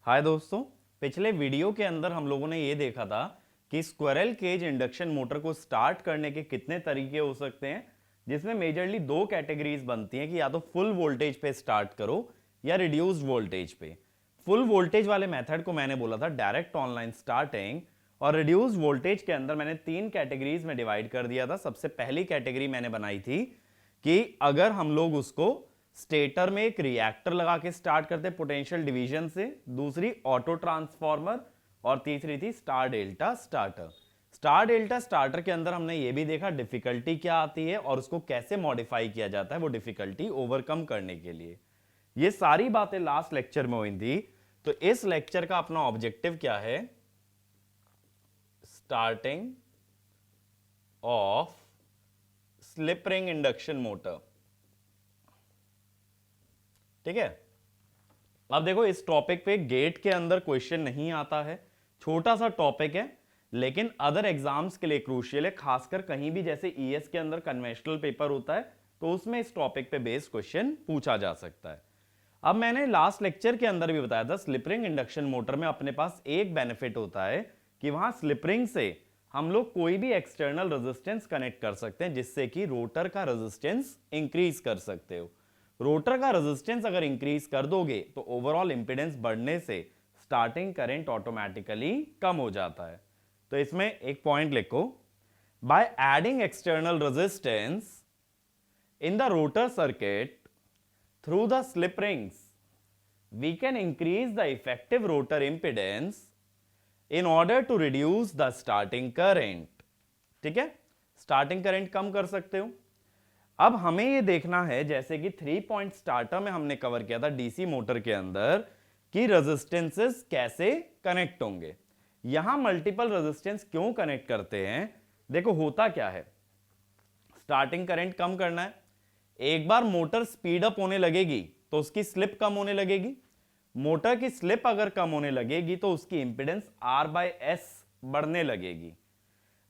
हाय दोस्तों, पिछले वीडियो के अंदर हम लोगों ने ये देखा था कि स्क्विरल केज इंडक्शन मोटर को स्टार्ट करने के कितने तरीके हो सकते हैं, जिसमें मेजरली दो कैटेगरीज बनती हैं कि या तो फुल वोल्टेज पे स्टार्ट करो या रिड्यूस्ड वोल्टेज पे। फुल वोल्टेज वाले मेथड को मैंने बोला था डायरेक्ट ऑनलाइन स्टार्टिंग, और रिड्यूस्ड वोल्टेज के अंदर मैंने तीन कैटेगरीज में डिवाइड कर दिया था। सबसे पहली कैटेगरी मैंने बनाई थी कि अगर हम लोग उसको स्टेटर में एक रिएक्टर लगा के स्टार्ट करते पोटेंशियल डिवीजन से, दूसरी ऑटो ट्रांसफॉर्मर, और तीसरी थी star delta starter. Star delta starter के अंदर हमने ये भी देखा डिफिकल्टी क्या आती है और उसको कैसे मॉडिफाई किया जाता है वो डिफिकल्टी ओवरकम करने के लिए। ये सारी बातें लास्ट लेक्चर में हुई थी। तो इस लेक्चर का अपना ऑब्जेक्टिव क्या है? Starting of slip ring induction motor. ठीक है, अब देखो इस टॉपिक पे गेट के अंदर क्वेश्चन नहीं आता है, छोटा सा टॉपिक है, लेकिन अदर एग्जाम्स के लिए क्रूशियल है। खासकर कहीं भी जैसे ईएस के अंदर कन्वेंशनल पेपर होता है तो उसमें इस टॉपिक पे बेस्ड क्वेश्चन पूछा जा सकता है। अब मैंने लास्ट लेक्चर के अंदर भी बताया था स्लिप रिंग इंडक्शन मोटर में अपने पास एक बेनिफिट होता है कि वहां स्लिप रिंग से हम लोग कोई भी एक्सटर्नल रेजिस्टेंस कनेक्ट कर सकते हैं, जिससे कि रोटर का रेजिस्टेंस इंक्रीज कर सकते हो। रोटर का रेजिस्टेंस अगर इंक्रीज कर दोगे तो ओवरऑल इंपीडेंस बढ़ने से स्टार्टिंग करंट ऑटोमेटिकली कम हो जाता है। तो इसमें एक पॉइंट लिखो, by adding external resistance in the rotor circuit through the slip rings we can increase the effective rotor impedance in order to reduce the starting current। ठीक है, स्टार्टिंग करंट कम कर सकते हो। अब हमें यह देखना है, जैसे कि 3 पॉइंट स्टार्टर में हमने कवर किया था डीसी मोटर के अंदर, कि रेजिस्टेंसेस कैसे कनेक्ट होंगे। यहां मल्टीपल रेजिस्टेंस क्यों कनेक्ट करते हैं? देखो होता क्या है, स्टार्टिंग करंट कम करना है, एक बार मोटर स्पीड अप होने लगेगी तो उसकी स्लिप कम होने लगेगी। मोटर की स्लिप अगर कम होने लगेगी तो उसकी इंपीडेंस R/S बढ़ने लगेगी।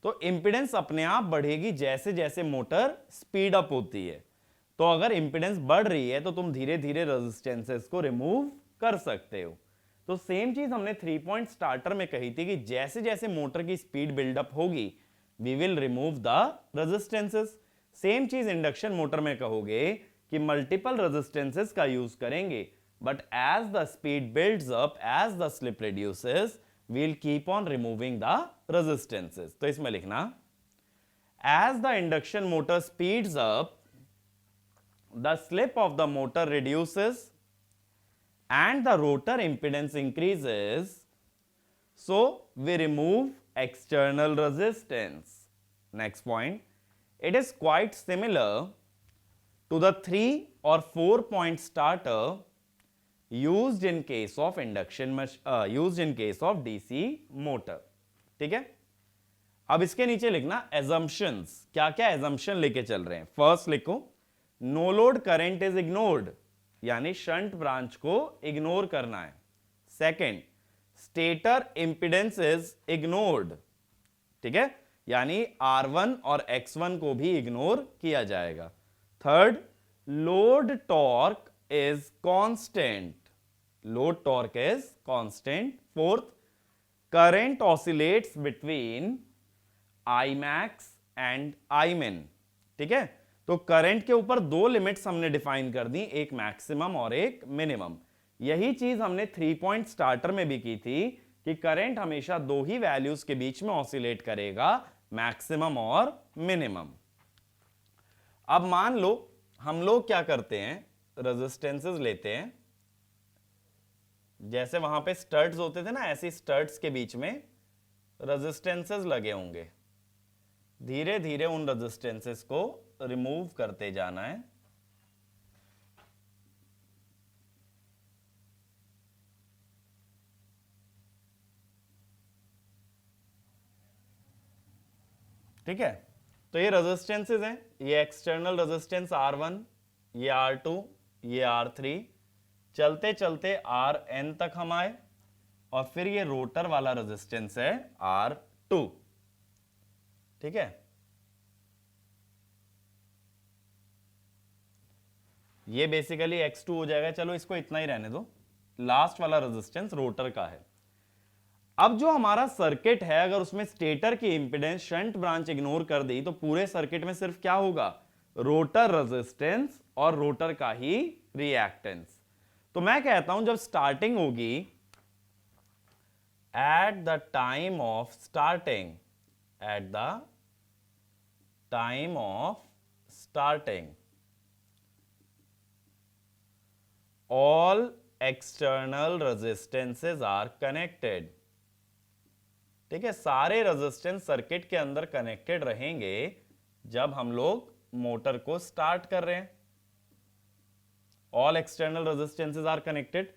तो इंपीडेंस अपने आप बढ़ेगी जैसे जैसे मोटर स्पीड अप होती है। तो अगर इंपीडेंस बढ़ रही है तो तुम धीरे धीरे रेजिस्टेंसेस को रिमूव कर सकते हो। तो सेम चीज हमने 3 पॉइंट स्टार्टर में कही थी कि जैसे जैसे मोटर की स्पीड बिल्डअप होगी we will remove the resistances. Same चीज इंडक्शन मोटर में कहोगे कि मल्टीपल रेजिस्टेंसेस का यूज करेंगे, but as the speed builds up, as the slip reduces, we'll keep on removing the resistances। तो इसमें लिखना, as the induction motor speeds up the slip of the motor reduces and the rotor impedance increases, so we remove external resistance। Next point, it is quite similar to the 3 or 4 point starter used in case of used in case of DC motor। ठीक है, अब इसके नीचे लिखना assumptions, क्या क्या assumption लेके चल रहे हैं। फर्स्ट लिखो, no load current is ignored, यानी शंट ब्रांच को इग्नोर करना है। Second, stator impedance is ignored. ठीक है, यानी R1 और X1 को भी इग्नोर किया जाएगा। Third, load torque is constant, load torque is constant। fourth, current oscillates between Imax and Imin। ठीक है, तो करंट के ऊपर दो लिमिट्स हमने डिफाइन कर दी, एक मैक्सिमम और एक मिनिमम। यही चीज हमने 3 पॉइंट स्टार्टर में भी की थी कि करंट हमेशा दो ही वैल्यूज के बीच में ऑसिलेट करेगा, मैक्सिमम और मिनिमम। अब मान लो हम लोग क्या करते हैं, रेजिस्टेंसेस लेते हैं, जैसे वहां पे स्टड्स होते थे ना, ऐसी स्टड्स के बीच में रेजिस्टेंसेस लगे होंगे। धीरे धीरे उन रेजिस्टेंसेस को रिमूव करते जाना है। ठीक है, तो ये रेजिस्टेंसेस हैं, ये एक्सटर्नल रेजिस्टेंस R1, ये R2, ये R3, चलते चलते Rn तक हम आए, और फिर ये रोटर वाला रेजिस्टेंस है R2। ठीक है, ये बेसिकली X2 हो जाएगा। चलो इसको इतना ही रहने दो, लास्ट वाला रेजिस्टेंस रोटर का है। अब जो हमारा सर्किट है, अगर उसमें स्टेटर की इंपेडेंस शंट ब्रांच इग्नोर कर दी तो पूरे सर्किट में सिर्फ क्या होगा, रोटर रेजिस्टेंस और रोटर का ही रिएक्टेंस। तो मैं कहता हूं जब स्टार्टिंग होगी, at the time of starting, at the time of starting all external resistances are connected। ठीक है, सारे रेजिस्टेंस सर्किट के अंदर कनेक्टेड रहेंगे जब हम लोग मोटर को स्टार्ट कर रहे हैं। All external resistances are connected.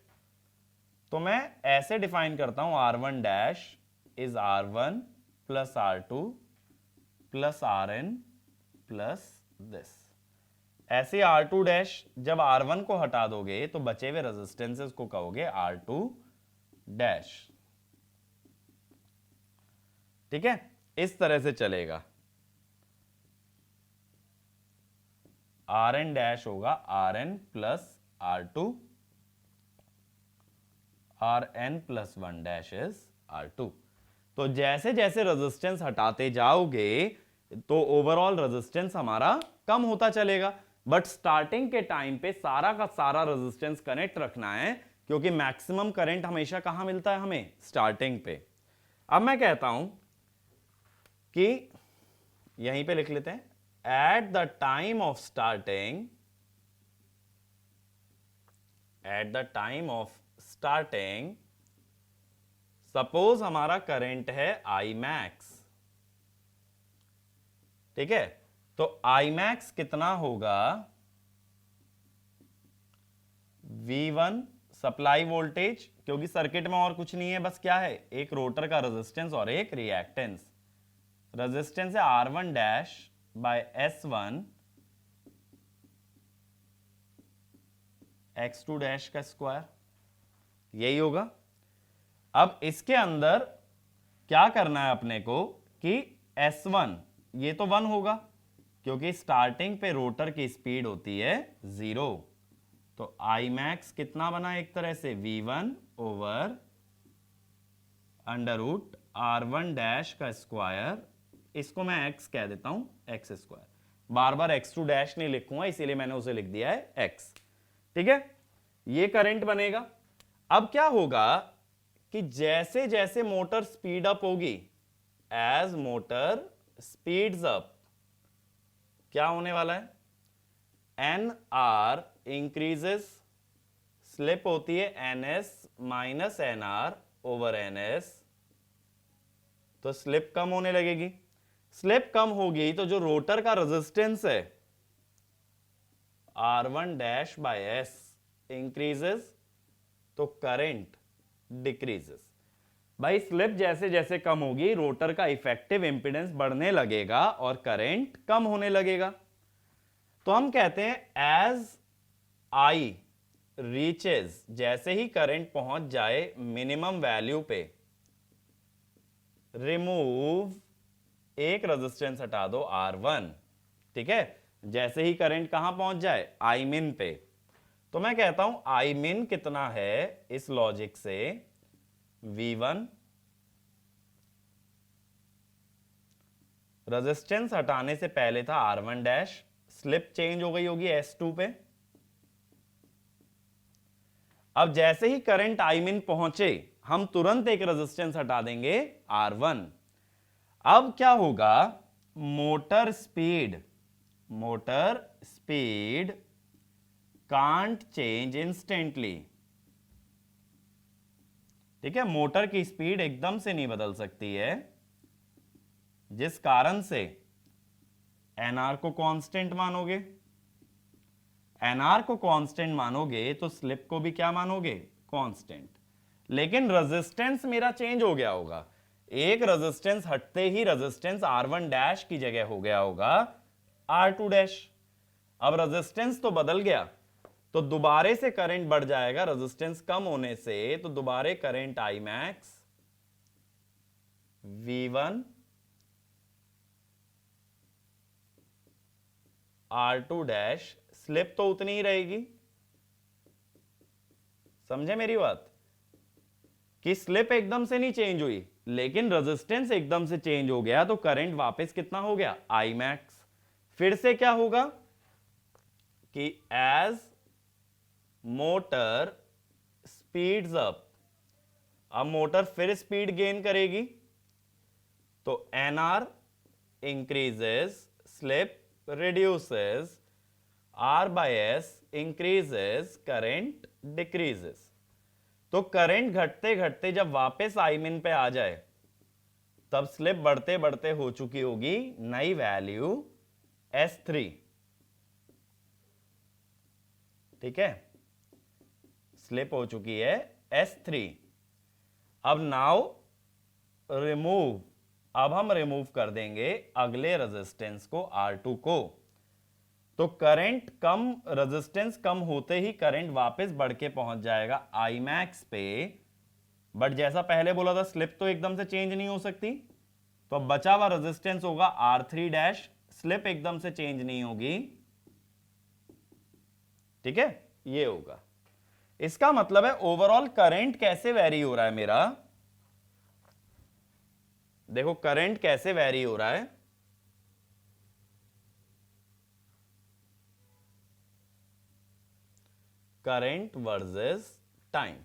तो मैं ऐसे डिफाइन करता हूं, R1 dash is R1 plus R2 plus RN plus this. ऐसे R2 डैश जब R1 को हटा दोगे तो बचे हुए रेजिस्टेंसेस को कहोगे R2 डैश। ठीक है, इस तरह से चलेगा। Rn डैश होगा Rn plus R2, Rn plus 1 dash is R2। तो जैसे जैसे रेजिस्टेंस हटाते जाओगे तो ओवरऑल रेजिस्टेंस हमारा कम होता चलेगा, बट स्टार्टिंग के टाइम पे सारा का सारा रेजिस्टेंस कनेक्ट रखना है, क्योंकि मैक्सिमम करंट हमेशा कहां मिलता है हमें, स्टार्टिंग पे। अब मैं कहता हूं कि यहीं पे लिख लेते हैं, at the time of starting, at the time of starting suppose हमारा करंट है I max। ठीक है, तो I max कितना होगा, V1 सप्लाई वोल्टेज, क्योंकि सर्किट में और कुछ नहीं है, बस क्या है, एक रोटर का रेजिस्टेंस और एक रिएक्टेंस। रेजिस्टेंस है R1 dash by S1 X2 dash का स्क्वायर, यही होगा। अब इसके अंदर क्या करना है अपने को कि S1 ये तो 1 होगा, क्योंकि स्टार्टिंग पे रोटर की स्पीड होती है 0। तो I max कितना बना, एक तरह से V1 over under root R1 dash का स्क्वायर, इसको मैं x कह देता हूं, x स्क्वायर। बार बार x2 डैश नहीं लिखूंगा, इसीलिए मैंने उसे लिख दिया है x। ठीक है, ये करंट बनेगा। अब क्या होगा कि जैसे जैसे मोटर स्पीड अप होगी, एज मोटर स्पीड्स अप, क्या होने वाला है, NR इंक्रीजेस, स्लिप होती है NS minus NR over NS, तो स्लिप कम होने लगेगी। स्लिप कम होगी तो जो रोटर का रेजिस्टेंस है R1 dash bye S increases, तो करंट डिक्रीजेस। भाई स्लिप जैसे जैसे कम होगी रोटर का इफेक्टिव इंपीडेंस बढ़ने लगेगा और करंट कम होने लगेगा। तो हम कहते हैं एज I रीचेज, जैसे ही करंट पहुंच जाए मिनिमम वैल्यू पे, रिमूव एक रेजिस्टेंस हटा दो R1। ठीक है, जैसे ही करंट कहां पहुंच जाए, I min पे। तो मैं कहता हूं I min कितना है, इस लॉजिक से V1, रेजिस्टेंस हटाने से पहले था R1 डैश, स्लिप चेंज हो गई होगी S2 पे। अब जैसे ही करंट I min पहुंचे हम तुरंत एक रेजिस्टेंस हटा देंगे R1। अब क्या होगा, motor speed can't change instantly. ठीक है, मोटर की स्पीड एकदम से नहीं बदल सकती है, जिस कारण से NR को कांस्टेंट मानोगे। NR को कांस्टेंट मानोगे तो स्लिप को भी क्या मानोगे, कांस्टेंट। लेकिन रेजिस्टेंस मेरा चेंज हो गया होगा, एक रेजिस्टेंस हटते ही रेजिस्टेंस R1 डैश की जगह हो गया होगा R2 डैश। अब रेजिस्टेंस तो बदल गया, तो दोबारे से करंट बढ़ जाएगा, रेजिस्टेंस कम होने से, तो दोबारे current I max V1 R2 dash, slip तो उतनी ही रहेगी, समझे मेरी बात, कि स्लिप एकदम से नहीं चेंज हुई लेकिन रेजिस्टेंस एकदम से चेंज हो गया, तो करंट वापस कितना हो गया, आई मैक्स। फिर से क्या होगा कि एज मोटर स्पीड्स अप, अब मोटर फिर स्पीड गेन करेगी, तो N R increases, slip reduces, R by S increases, current decreases. तो करंट घटते घटते जब वापस आई मिन पे आ जाए तब स्लिप बढ़ते बढ़ते हो चुकी होगी नई वैल्यू S3। ठीक है, स्लिप हो चुकी है S3। अब नाउ रिमूव, अब हम रिमूव कर देंगे अगले रेजिस्टेंस को R2 को, तो करंट कम, रेजिस्टेंस कम होते ही करंट वापस बढ़ के पहुंच जाएगा आई मैक्स पे। बट जैसा पहले बोला था स्लिप तो एकदम से चेंज नहीं हो सकती, तो अब बचा हुआ रेजिस्टेंस होगा R3 डैश, स्लिप एकदम से चेंज नहीं होगी। ठीक है, ये होगा। इसका मतलब है ओवरऑल करंट कैसे वेरी हो रहा है मेरा, देखो करंट कैसे वेरी हो रहा है, करंट वर्सेस टाइम।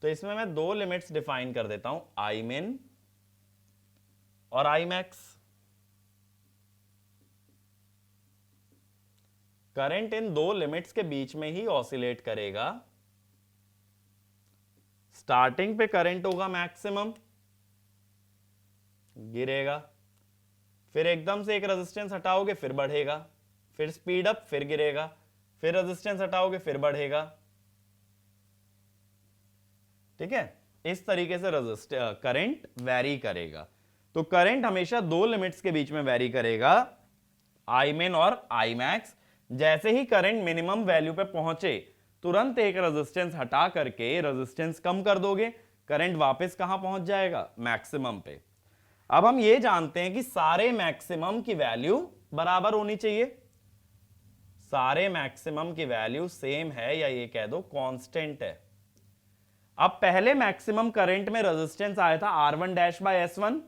तो इसमें मैं दो लिमिट्स डिफाइन कर देता हूं, आई मिन और आई मैक्स। करंट इन दो लिमिट्स के बीच में ही ऑसिलेट करेगा। स्टार्टिंग पे करंट होगा मैक्सिमम, गिरेगा, फिर एकदम से एक रेजिस्टेंस हटाओगे फिर बढ़ेगा, फिर स्पीड अप, फिर गिरेगा, फिर रेजिस्टेंस हटाओगे फिर बढ़ेगा। ठीक है, इस तरीके से करंट वेरी करेगा। तो करंट हमेशा दो लिमिट्स के बीच में वेरी करेगा, आई मिन और आई मैक्स। जैसे ही करंट मिनिमम वैल्यू पे पहुंचे तुरंत एक रेजिस्टेंस हटा करके रेजिस्टेंस कम कर दोगे, करंट वापस कहां पहुंच जाएगा, मैक्सिमम पे। अब हम ये जानते हैं कि सारे मैक्सिमम की वैल्यू बराबर होनी चाहिए, सारे मैक्सिमम की वैल्यू सेम है या ये कह दो कांस्टेंट है। अब पहले मैक्सिमम करंट में रेजिस्टेंस आया था R1 डैश बाय S1,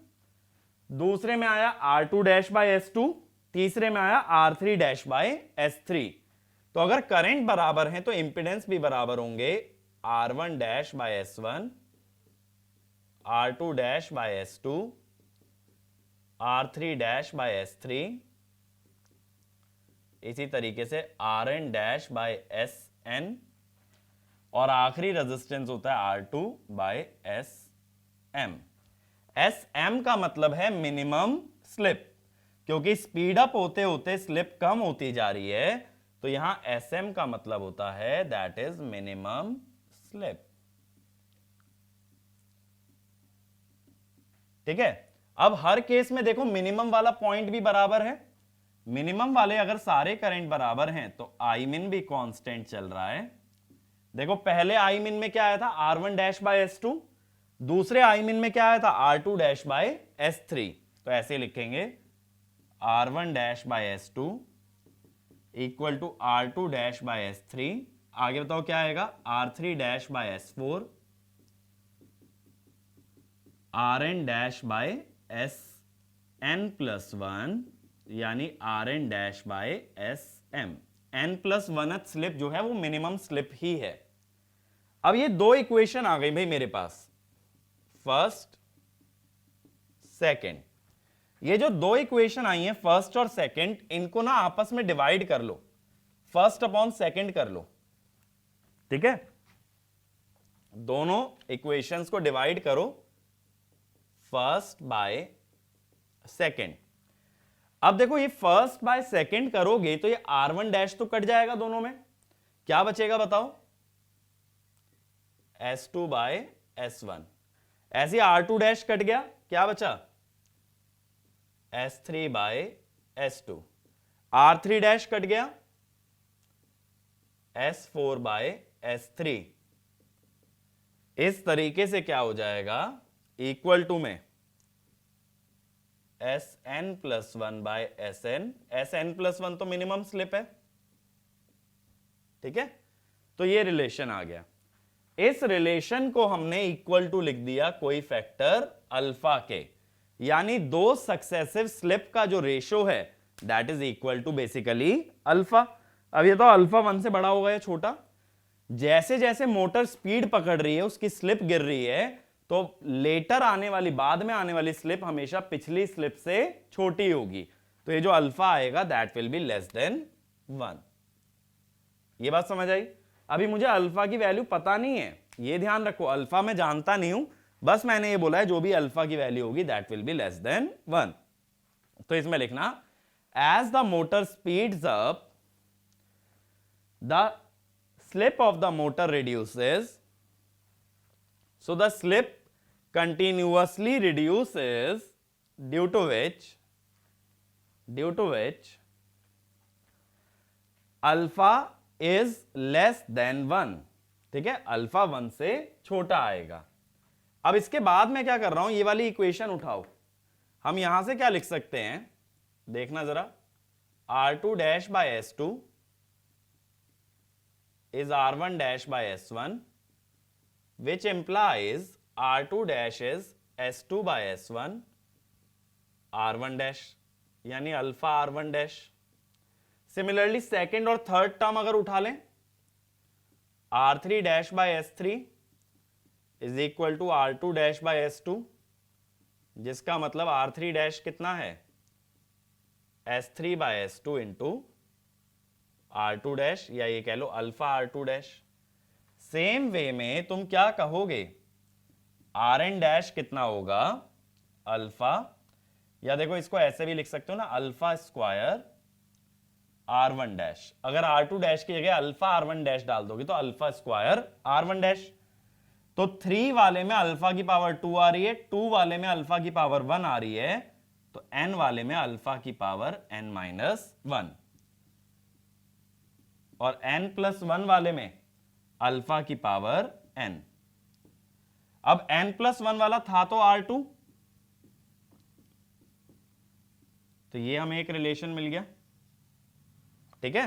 दूसरे में आया R2 डैश बाय S2, तीसरे में आया R3 डैश बाय S3। तो अगर करंट बराबर हैं तो इंपेडेंस भी बराबर होंगे, R1 dash by S1, R2 dash by S2, R3 dash by S3, इसी तरीके से Rn डैश बाय Sn, और आखिरी रेजिस्टेंस होता है R2 बाय Sm। Sm का मतलब है मिनिमम स्लिप, क्योंकि स्पीड अप होते होते स्लिप कम होती जा रही है, तो यहां Sm का मतलब होता है दैट इज मिनिमम स्लिप। ठीक है, अब हर केस में देखो मिनिमम वाला पॉइंट भी बराबर है, मिनिमम वाले अगर सारे करंट बराबर हैं तो आई मिन भी कांस्टेंट चल रहा है। देखो पहले आई मिन में क्या आया था, R1 डैश बाय S2, दूसरे आई मिन में क्या आया था, R2 डैश बाय S3। तो ऐसे लिखेंगे R1 dash by S2 equal to R2 dash by S3, आगे बताओ क्या आएगा, R3 dash by S4, Rn dash by Sn plus 1, यानी Rn dash by Sm। n plus 1th slip जो है वो मिनिमम स्लिप ही है। अब ये दो इक्वेशन आ गई भाई मेरे पास, फर्स्ट सेकंड। ये जो दो इक्वेशन आई हैं फर्स्ट और सेकंड, इनको ना आपस में डिवाइड कर लो, फर्स्ट अपॉन सेकंड कर लो। ठीक है, दोनों इक्वेशंस को डिवाइड करो फर्स्ट बाय सेकंड। अब देखो ये फर्स्ट बाय सेकंड करोगे तो ये R1 डैश तो कट जाएगा दोनों में, क्या बचेगा बताओ, S2 बाय S1। ऐसे R2 डैश कट गया, क्या बचा, S3 bye S2। R3 dash cut गया, S4 बाय S3। इस तरीके से क्या हो जाएगा, इक्वल टू में Sn plus 1 by Sn। Sn plus 1 तो मिनिमम स्लिप है। ठीक है, तो ये रिलेशन आ गया। इस रिलेशन को हमने इक्वल टू लिख दिया कोई फैक्टर अल्फा के, यानी दो सक्सेसिव स्लिप का जो रेशो है that is equal to basically alpha. अब ये तो अल्फा 1 से बड़ा होगा या छोटा, जैसे जैसे मोटर स्पीड पकड़ रही है उसकी स्लिप गिर रही है, तो लेटर आने वाली, बाद में आने वाली स्लिप हमेशा पिछली स्लिप से छोटी होगी, तो ये जो अल्फा आएगा that will be less than 1। ये बात समझ आई? अभी मुझे अल्फा की वैल्यू पता नहीं है, ये ध्यान रखो, अल्फा मैं जानता नहीं हूं, बस मैंने ये बोला है जो भी अल्फा की वैल्यू होगी that will be less than 1। तो इसमें लिखना as the motor speeds up the slip of the motor reduces, so the slip continuously reduces, due to which alpha is less than 1। ठीक है, अल्फा 1 से छोटा आएगा। अब इसके बाद मैं क्या कर रहा हूं, ये वाली इक्वेशन उठाओ, हम यहां से क्या लिख सकते हैं देखना जरा, R2 dash by S2 is R1 dash by S1, which implies R2 dash is S2 by S1 R1 dash, यानी alpha R1 dash। Similarly second और थर्ड टर्म अगर उठा लें, R3 dash by S3 is equal to R2 dash by S2, जिसका मतलब R3 dash कितना है, S3 by S2 into R2 dash, या ये कह लो alpha R2 dash. Same way में तुम क्या कहोगे, Rn डैश कितना होगा, अल्फा, या देखो इसको ऐसे भी लिख सकते हो ना, अल्फा स्क्वायर R1 डैश। अगर R2 डैश की जगह अल्फा R1 डैश डाल दोगे तो अल्फा स्क्वायर R1 डैश। तो 3 वाले में अल्फा की पावर 2 आ रही है, 2 वाले में अल्फा की पावर 1 आ रही है, तो n वाले में अल्फा की पावर n-1, और n+1 वाले में अल्फा की पावर n। अब n+1 वाला था तो R2, तो ये हमें एक रिलेशन मिल गया। ठीक है,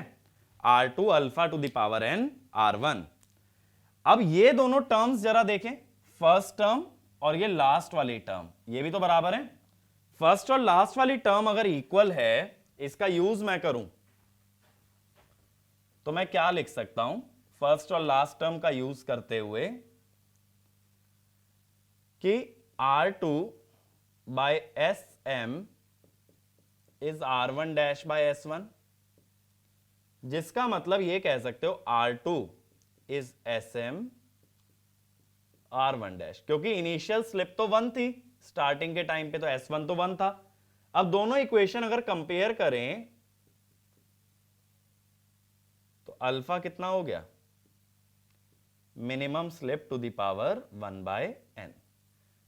R2 alpha two the power n R1। अब ये दोनों टर्म्स जरा देखें, फर्स्ट टर्म और ये लास्ट वाली टर्म, ये भी तो बराबर है। फर्स्ट और लास्ट वाली टर्म अगर इक्वल है, इसका यूज मैं करूं तो मैं क्या लिख सकता हूं, फर्स्ट और लास्ट टर्म का यूज करते हुए, कि R2 by SM is R1 dash by S1, जिसका मतलब ये कह सकते हो R2 is SM R1 dash, क्योंकि इनिशियल स्लिप तो 1 थी स्टार्टिंग के टाइम पे, तो S1 तो 1 था। अब दोनों इक्वेशन अगर कंपेयर करें तो अल्फा कितना हो गया, minimum slip to the power 1 by n।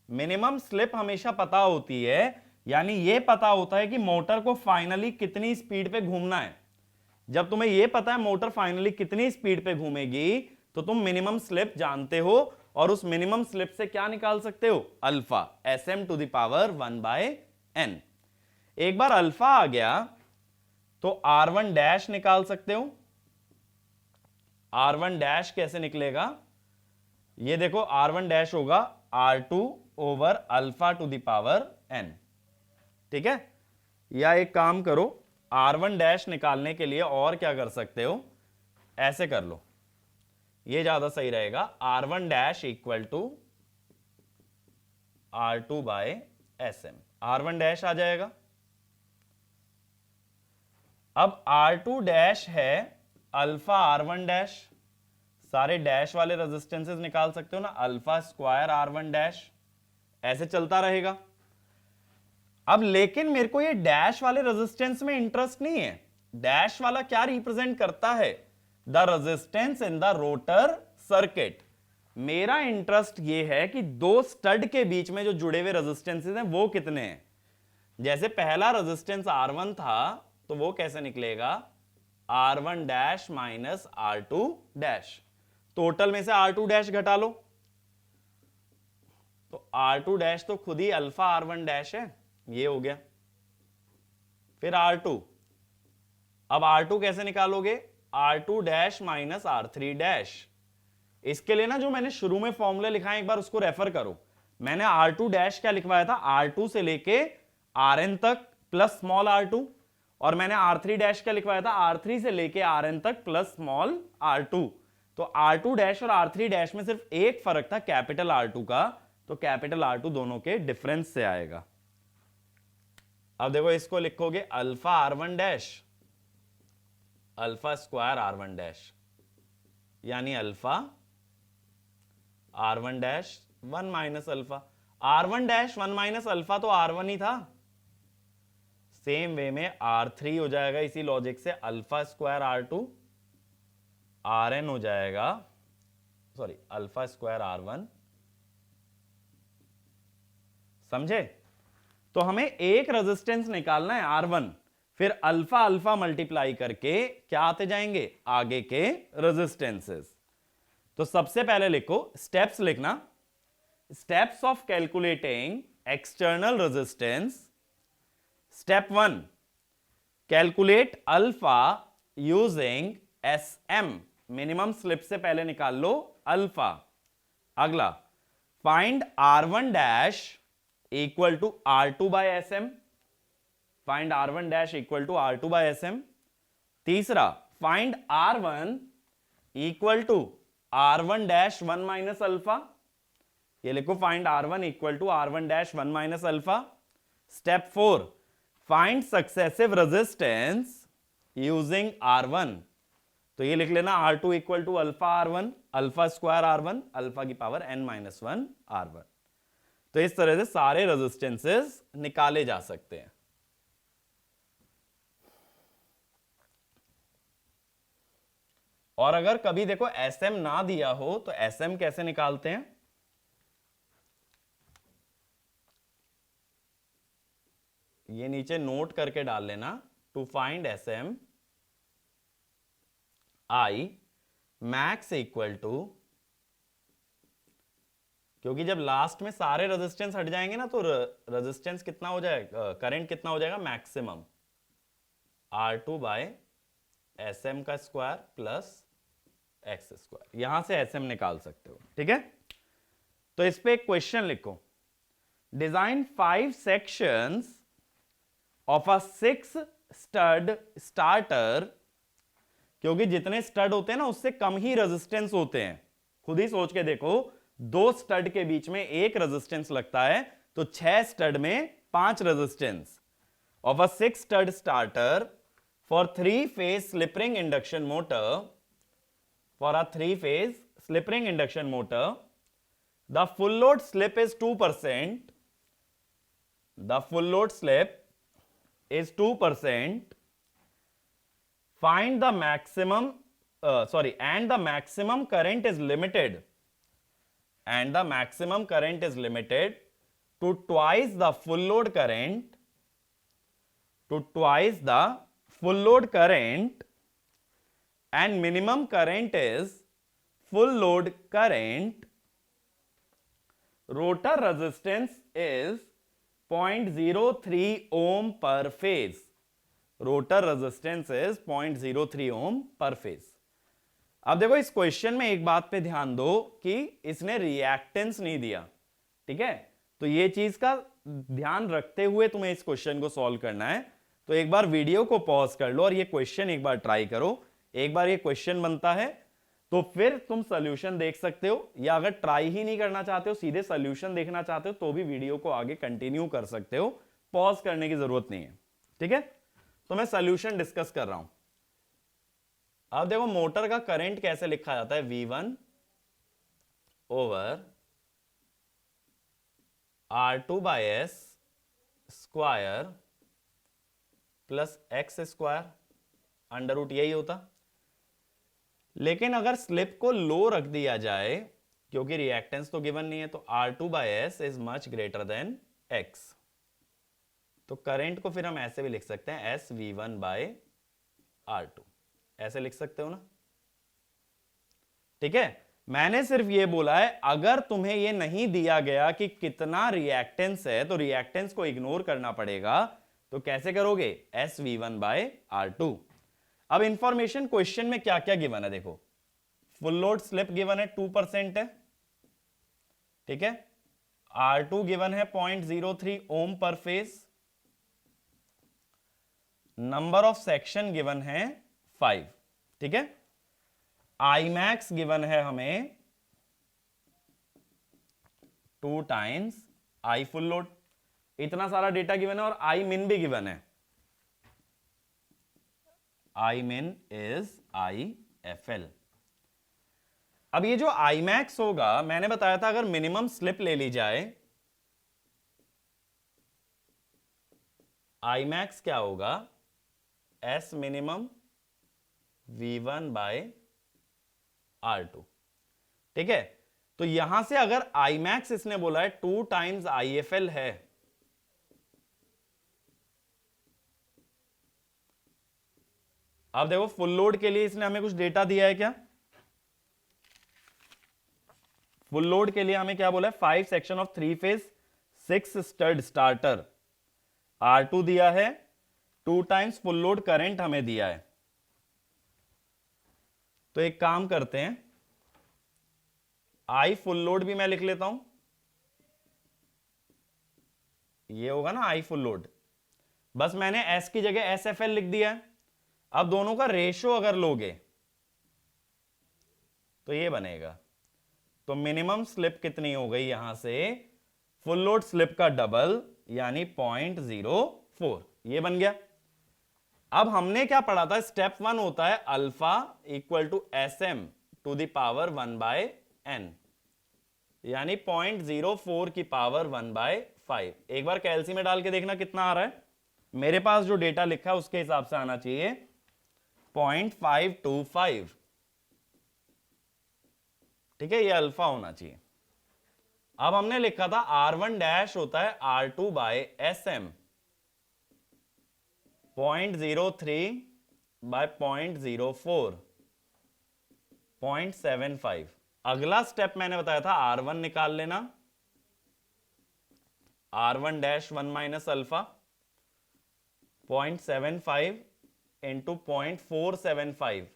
Minimum slip हमेशा पता होती है, यानी ये पता होता है कि मोटर को फाइनली कितनी स्पीड पे घूमना है। जब तुम्हें यह पता है मोटर फाइनली कितनी स्पीड पे घूमेगी, तो तुम मिनिमम स्लिप जानते हो, और उस मिनिमम स्लिप से क्या निकाल सकते हो, alpha, SM to the power 1 by n। एक बार अल्फा आ गया तो R1 डैश निकाल सकते हो। R1 डैश कैसे निकलेगा, ये देखो, R1 डैश होगा R2 over alpha two the power n। ठीक है, या एक काम करो, R1 डैश निकालने के लिए और क्या कर सकते हो, ऐसे कर लो, ये ज्यादा सही रहेगा, R1 dash equal to R2 by SM, R1 dash आ जाएगा। अब R2 डैश है अल्फा R1 डैश, सारे डैश वाले रेजिस्टेंसेस निकाल सकते हो ना, अल्फा स्क्वायर R1 डैश, ऐसे चलता रहेगा। अब लेकिन मेरे को ये डैश वाले रेजिस्टेंस में इंटरेस्ट नहीं है। डैश वाला क्या रिप्रेजेंट करता है, the resistance in the rotor circuit. मेरा इंटरेस्ट ये है कि दो स्टड के बीच में जो जुड़े हुए रेजिस्टेंसेस हैं वो कितने हैं। जैसे पहला रेजिस्टेंस R1 था, तो वो कैसे निकलेगा, R1 dash minus R2 dash, total में से R2 डैश घटा लो, तो R2 डैश तो खुद ही अल्फा R1 डैश है, ये हो गया। फिर R2, अब R2 कैसे निकालोगे, R2 dash minus R3 dash. इसके लिए ना जो मैंने शुरू में फॉर्मूला लिखा है एक बार उसको रेफर करो। मैंने R2 डैश क्या लिखवाया था, R2 से लेके Rn तक प्लस स्मॉल r2, और मैंने R3 डैश क्या लिखवाया था, R3 से लेके Rn तक प्लस स्मॉल r2। तो R2 डैश और R3 डैश में सिर्फ एक फर्क था कैपिटल R2 का, तो कैपिटल R2 दोनों के डिफरेंस से आएगा। अब देखो इसको लिखोगे alpha R1 dash alpha square R1 dash, यानी alpha R1 dash 1 minus alpha. R1 dash 1 minus alpha तो R1 ही था। सेम वे में R3 हो जाएगा इसी लॉजिक से अल्फा स्क्वायर R2, Rn हो जाएगा, सॉरी अल्फा स्क्वायर R1। समझे? तो हमें एक रेजिस्टेंस निकालना है R1, फिर अल्फा अल्फा मल्टीप्लाई करके क्या आते जाएंगे, आगे के रेजिस्टेंसेस। तो सबसे पहले लिखो, स्टेप्स लिखना, steps of calculating external resistance. Step 1, calculate alpha using SM, minimum slip से पहले निकाल लो अल्फा। अगला, find R1 dash equal to R2 by SM, find R1 dash equal to R2 by SM। तीसरा, find R1 equal to R1 dash 1 minus alpha, ये लिखो find R1 equal to R1 dash 1 minus alpha. Step 4, find successive resistance using R1, तो ये लिख लेना R2 equal to alpha R1 alpha square R1 alpha की power n-1 R1। तो इस तरह से सारे रेजिस्टेंसेस निकाले जा सकते हैं। और अगर कभी देखो SM ना दिया हो तो SM कैसे निकालते हैं, ये नीचे नोट करके डाल लेना। To find SM I max equal to, क्योंकि जब लास्ट में सारे रेजिस्टेंस हट जाएंगे ना तो रेजिस्टेंस कितना हो जाएगा, करंट कितना हो जाएगा, मैक्सिमम R2 बाय SM का स्क्वायर प्लस एक्स स्क्वायर। यहां से SM निकाल सकते हो, ठीक है। तो इस पे एक क्वेश्चन लिखो, design 5 sections of a 6 stud starter, क्योंकि जितने स्टड होते हैं ना उससे कम ही रेजिस्टेंस होते हैं। खुद ही सोच के देखो, 2 स्टड के बीच में 1 रेजिस्टेंस लगता है, तो 6 स्टड में 5 resistance of a 6 stud starter for 3 phase slip ring induction motor, for a 3-phase slip ring induction motor, the full load slip is 2%, the full load slip is 2%, find the maximum, and the maximum current is limited, and the maximum current is limited to twice the full load current, to twice the full load current, and minimum current is full load current, rotor resistance is 0.03 ohm per phase, rotor resistance is 0.03 ohm per phase। अब देखो इस question में एक बात पे ध्यान दो कि इसने रिएक्टेंस नहीं दिया, ठीक है। तो ये चीज का ध्यान रखते हुए तुम्हें इस क्वेश्चन को सॉल्व करना है। तो एक बार वीडियो को पॉज कर लो और ये क्वेश्चन एक बार ट्राई करो। एक बार ये क्वेश्चन बनता है तो फिर तुम सॉल्यूशन देख सकते हो, या अगर ट्राई ही नहीं करना चाहते हो, सीधे सॉल्यूशन देखना चाहते हो, तो भी वीडियो को आगे कंटिन्यू कर सकते हो, पॉज करने की जरूरत नहीं है, ठीक है। तो मैं सॉल्यूशन डिस्कस कर रहा हूं। अब देखो मोटर का करंट कैसे लिखा जाता है, V1 over R2 bye S square plus X square, under root यही होता। लेकिन अगर स्लिप को लो रख दिया जाए, क्योंकि रिएक्टेंस तो गिवन नहीं है, तो R2 bye S is much greater than X, तो करंट को फिर हम ऐसे भी लिख सकते हैं SV1 बाय R2, ऐसे लिख सकते हो ना, ठीक है। मैंने सिर्फ ये बोला है अगर तुम्हें ये नहीं दिया गया कि कितना रिएक्टेंस है तो रिएक्टेंस को इग्नोर करना पड़ेगा। तो कैसे करोगे, SV1 बाय R2। अब इंफॉर्मेशन क्वेश्चन में क्या क्या गिवन है देखो, फुल लोड स्लिप गिवन है 2% है, ठीक है, R2 गिवन है 0.03 ओम पर phase, number of section given है 5, ठीक है, आई मैक्स गिवन है हमें 2 टाइम्स आई फुल लोड, इतना सारा डेटा गिवन है, और आई मिन भी गिवन है, आई मिन इज IFL। अब ये जो आई मैक्स होगा, मैंने बताया था अगर मिनिमम स्लिप ले ली जाए, आई मैक्स क्या होगा, S minimum V1 bye R2, ठीक है। तो यहां से अगर आई मैक्स इसने बोला है 2 टाइम्स IFL है, अब देखो फुल लोड के लिए इसने हमें कुछ डेटा दिया है क्या, फुल लोड के लिए हमें क्या बोला है, 5 section of 3 phase 6 stud starter, R2 दिया है, 2 टाइम्स फुल लोड करंट हमें दिया है। तो एक काम करते हैं, आई फुल लोड भी मैं लिख लेता हूं, ये होगा ना आई फुल लोड, बस मैंने S की जगह SFL लिख दिया है। अब दोनों का रेशो अगर लोगे तो ये बनेगा, तो मिनिमम स्लिप कितनी हो गई यहां से, फुल लोड स्लिप का डबल यानी 0.04, ये बन गया। अब हमने क्या पढ़ा था, स्टेप 1 होता है alpha equal to SM to the power 1/n, यानी 0.04 की पावर 1/5। एक बार कैलसी में डाल के देखना कितना आ रहा है, मेरे पास जो डेटा लिखा है उसके हिसाब से आना चाहिए 0.525, ठीक है, ये अल्फा होना चाहिए। अब हमने लिखा था R1 डैश होता है R2 बाय SM, 0.03 बाय 0.04, 0.75। अगला स्टेप मैंने बताया था R1 निकाल लेना, R1 dash 1 minus alpha, 0.75 into 0.475,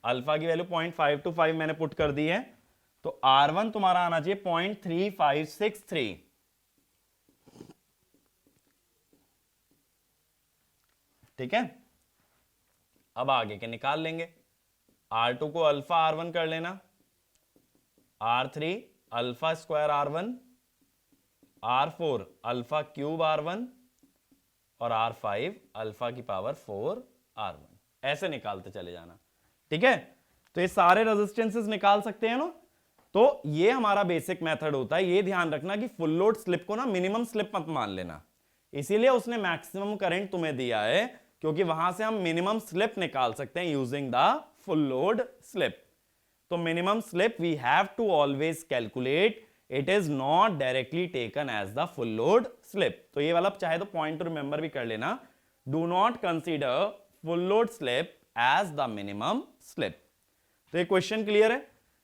alpha की वैल्यू 0.525 मैंने पुट कर दी है, तो R1 तुम्हारा आना चाहिए 0.3563, ठीक है। अब आगे के निकाल लेंगे, R2 को अल्फा R1 कर लेना, R3 alpha square R1, R4 alpha cube R1 और R5 अल्फा की पावर 4 R1, ऐसे निकालते चले जाना, ठीक है। तो ये सारे रेजिस्टेंसेस निकाल सकते हैं ना, तो ये हमारा बेसिक मेथड होता है। ये ध्यान रखना कि फुल लोड स्लिप को ना मिनिमम स्लिप मत मान लेना, इसीलिए उसने मैक्सिमम करंट तुम्हें दिया है, क्योंकि वहां से हम मिनिमम स्लिप निकाल सकते हैं using the full load slip. तो minimum slip we have to always calculate, it is not directly taken as the full load slip. तो ये वाला चाहे तो पॉइंट टू रिमेंबर भी कर लेना, do not consider full load slip as the minimum slip. तो ये क्वेश्चन क्लियर है।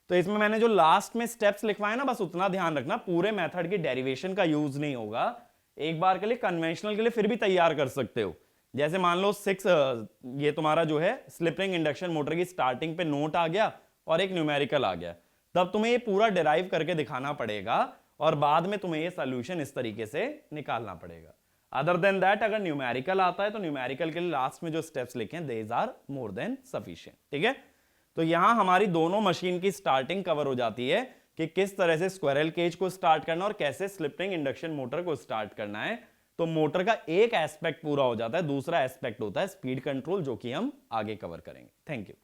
तो इसमें मैंने जो लास्ट में स्टेप्स लिखवाए ना, बस उतना ध्यान रखना, पूरे मेथड की डेरिवेशन का यूज नहीं होगा, एक बार के लिए कन्वेंशनल के लिए फिर भी तैयार कर सकते हो। जैसे मान लो 6 ये तुम्हारा जो है स्लिप रिंग इंडक्शन मोटर की स्टार्टिंग पे नोट आ गया और एक न्यूमेरिकल आ गया, तब तुम्हें ये पूरा डिराइव करके दिखाना पड़ेगा और बाद में तुम्हें ये सॉल्यूशन इस तरीके से निकालना पड़ेगा। अदर देन दैट अगर न्यूमेरिकल आता है तो न्यूमेरिकल के लिए लास्ट में जो स्टेप्स लिखे हैं these are more than sufficient, ठीक है। तो यहां हमारी दोनों मशीन की स्टार्टिंग कवर हो जाती है कि किस तरह से स्क्विरल केज को स्टार्ट करना और कैसे स्लिप रिंग इंडक्शन मोटर को स्टार्ट करना है। तो मोटर का एक एस्पेक्ट पूरा हो जाता है, दूसरा एस्पेक्ट होता है स्पीड कंट्रोल, जो कि हम आगे कवर करेंगे। Thank you.